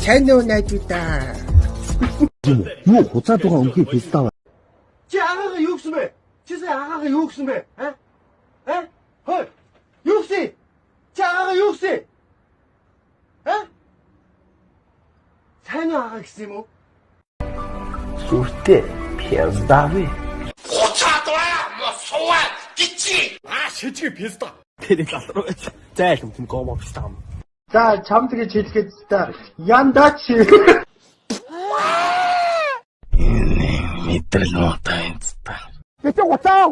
Сайн уу найдвараа. Юу хуцаад байгаа өнхий пистаа. Чи агаагаа юу гэсэн бэ? Чи сая агаагаа юу гэсэн бэ? Хой. Юу гэсэн? Чи агаагаа юу гэсэн? Сайн агаа гэсэн юм уу? Сүртэй пиздавэ. Хуцаад баа, мосоо гिची. Шижиг пизда. Тэр лалруу. Зайлм тийм гомоо пистаа. За чам тэгээ хэлгээд та яндач. Мэтрэл муутай энэ. Гэтэ уцаа.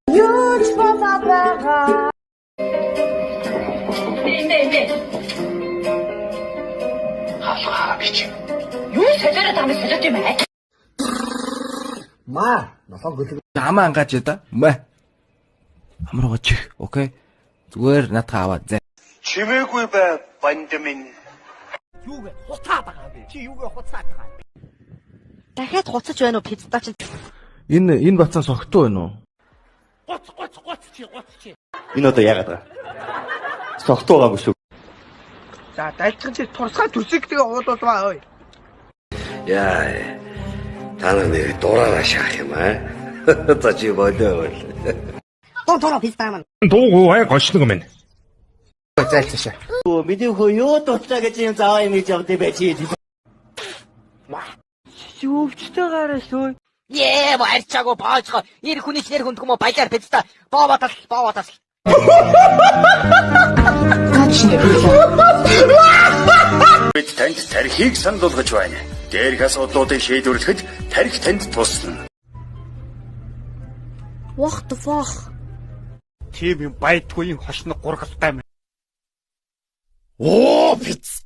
Юуч бабага. 네. Халаа бич. Юу солиороо тамаас солиод юм аа? Ма, носон гүлэг. Амаа ангаач да. Мэ. Амруугаа чих. Окей. Зүгээр надхаа аваа. Зэ. Чимээгүй бай бандмин. Юу вэ? Хуцаад байгаа юм бэ? Чи юугээ хуцаад байгаа юм бэ? Дахиад хуцаж байна уу пиццаа чинь? Энэ бацаа согтуу байна уу? Гоц чи. Энэ одоо яагаад байгаа? Согтуу байгаа шүү. За дайчхан чи турсгаа төсөг тэгээ уулуулваа ой. Яа. Та нар дураараа шаах юм аа. За чи болоо. Тоо пиццаа маань. Дуугүй гошног минь. Зайлцаашаа. Миний хөөё дуцаа гэж юм заа юм гэж явдсан байж. Юувчтай гараас ой. Барьчаагүй боочгоо. Ир хүний нэр хүндгүй мө баялаар пиццаа. Бооватас. Бид танд тархийг сандуулгаж байна. Дээрх асуудлуудыг шийдвэрлэхэд тархи танд тусна. What the fuck? Тийм юм байдгүй хошног гургалтай минь. Оо пиц.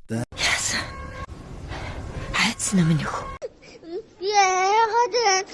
Хайц намын юу? Яагаад